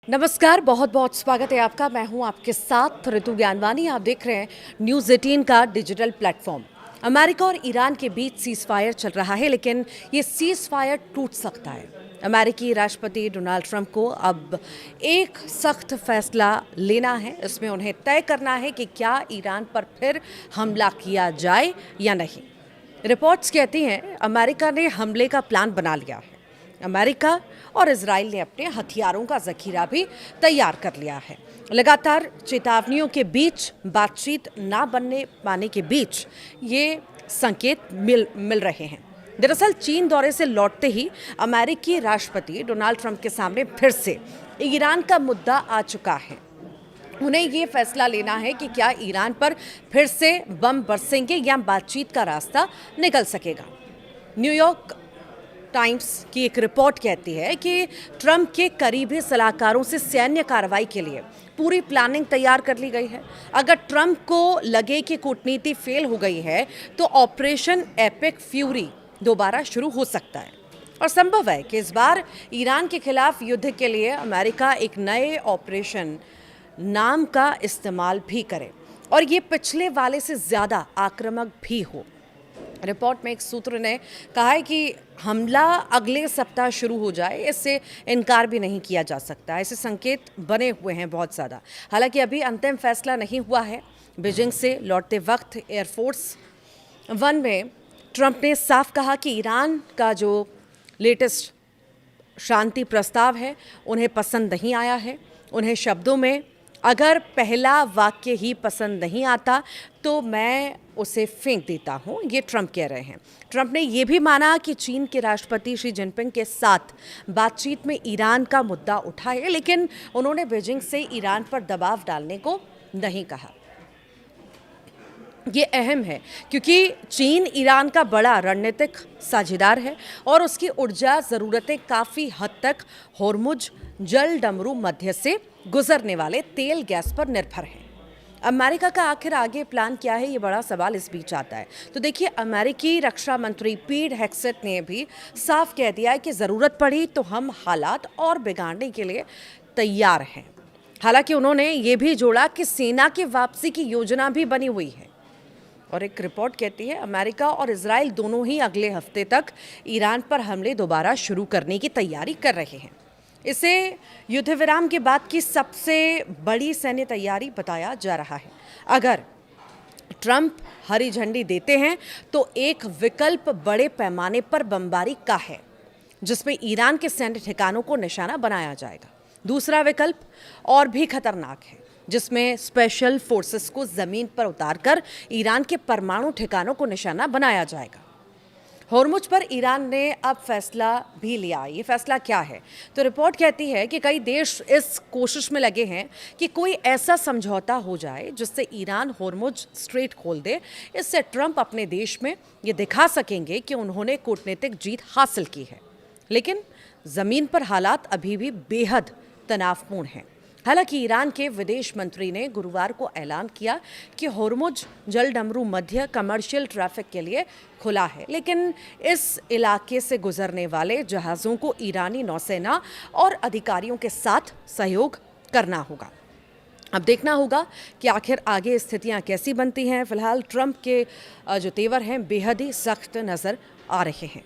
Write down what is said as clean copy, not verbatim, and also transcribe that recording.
नमस्कार, बहुत बहुत स्वागत है आपका। मैं हूं आपके साथ ऋतु ज्ञानवानी। आप देख रहे हैं न्यूज़ 18 का डिजिटल प्लेटफॉर्म। अमेरिका और ईरान के बीच सीज फायर चल रहा है, लेकिन ये सीज फायर टूट सकता है। अमेरिकी राष्ट्रपति डोनाल्ड ट्रंप को अब एक सख्त फैसला लेना है। इसमें उन्हें तय करना है कि क्या ईरान पर फिर हमला किया जाए या नहीं। रिपोर्ट्स कहती हैं अमेरिका ने हमले का प्लान बना लिया है। अमेरिका और इजराइल ने अपने हथियारों का जखीरा भी तैयार कर लिया है। लगातार चेतावनियों के बीच, बातचीत ना बनने पाने के बीच ये संकेत मिल रहे हैं। दरअसल चीन दौरे से लौटते ही अमेरिकी राष्ट्रपति डोनाल्ड ट्रंप के सामने फिर से ईरान का मुद्दा आ चुका है। उन्हें ये फैसला लेना है कि क्या ईरान पर फिर से बम बरसेंगे या बातचीत का रास्ता निकल सकेगा। न्यूयॉर्क टाइम्स की एक रिपोर्ट कहती है कि ट्रंप के करीबी सलाहकारों से सैन्य कार्रवाई के लिए पूरी प्लानिंग तैयार कर ली गई है। अगर ट्रंप को लगे कि कूटनीति फेल हो गई है तो ऑपरेशन एपिक फ्यूरी दोबारा शुरू हो सकता है और संभव है कि इस बार ईरान के खिलाफ युद्ध के लिए अमेरिका एक नए ऑपरेशन नाम का इस्तेमाल भी करे और ये पिछले वाले से ज़्यादा आक्रामक भी हो। रिपोर्ट में एक सूत्र ने कहा है कि हमला अगले सप्ताह शुरू हो जाए, इससे इनकार भी नहीं किया जा सकता। ऐसे संकेत बने हुए हैं बहुत ज़्यादा। हालांकि अभी अंतिम फैसला नहीं हुआ है। बीजिंग से लौटते वक्त एयरफोर्स वन में ट्रंप ने साफ कहा कि ईरान का जो लेटेस्ट शांति प्रस्ताव है उन्हें पसंद नहीं आया है। उन्हें शब्दों में अगर पहला वाक्य ही पसंद नहीं आता तो मैं उसे फेंक देता हूं, ये ट्रंप कह रहे हैं। ट्रंप ने यह भी माना कि चीन के राष्ट्रपति शी जिनपिंग के साथ बातचीत में ईरान का मुद्दा उठा है, लेकिन उन्होंने बीजिंग से ईरान पर दबाव डालने को नहीं कहा। ये अहम है क्योंकि चीन ईरान का बड़ा रणनीतिक साझेदार है और उसकी ऊर्जा ज़रूरतें काफ़ी हद तक होर्मुज जल डमरू मध्य से गुजरने वाले तेल गैस पर निर्भर है। अमेरिका का आखिर आगे प्लान क्या है, ये बड़ा सवाल इस बीच आता है। तो देखिए, अमेरिकी रक्षा मंत्री पीट हेग्सेट ने भी साफ कह दिया है कि ज़रूरत पड़ी तो हम हालात और बिगाड़ने के लिए तैयार हैं। हालांकि उन्होंने ये भी जोड़ा कि सेना की वापसी की योजना भी बनी हुई है। और एक रिपोर्ट कहती है अमेरिका और इजराइल दोनों ही अगले हफ्ते तक ईरान पर हमले दोबारा शुरू करने की तैयारी कर रहे हैं। इसे युद्ध विराम के बाद की सबसे बड़ी सैन्य तैयारी बताया जा रहा है। अगर ट्रंप हरी झंडी देते हैं तो एक विकल्प बड़े पैमाने पर बमबारी का है, जिसमें ईरान के सैन्य ठिकानों को निशाना बनाया जाएगा। दूसरा विकल्प और भी खतरनाक है, जिसमें स्पेशल फोर्सेस को जमीन पर उतारकर ईरान के परमाणु ठिकानों को निशाना बनाया जाएगा। होर्मुज पर ईरान ने अब फैसला भी लिया। ये फैसला क्या है? तो रिपोर्ट कहती है कि कई देश इस कोशिश में लगे हैं कि कोई ऐसा समझौता हो जाए जिससे ईरान होर्मुज स्ट्रेट खोल दे। इससे ट्रंप अपने देश में ये दिखा सकेंगे कि उन्होंने कूटनीतिक जीत हासिल की है। लेकिन ज़मीन पर हालात अभी भी बेहद तनावपूर्ण हैं। हालांकि ईरान के विदेश मंत्री ने गुरुवार को ऐलान किया कि होर्मुज जल डमरू मध्य कमर्शियल ट्रैफिक के लिए खुला है, लेकिन इस इलाके से गुजरने वाले जहाज़ों को ईरानी नौसेना और अधिकारियों के साथ सहयोग करना होगा। अब देखना होगा कि आखिर आगे स्थितियां कैसी बनती हैं। फिलहाल ट्रंप के जो तेवर हैं बेहद ही सख्त नज़र आ रहे हैं।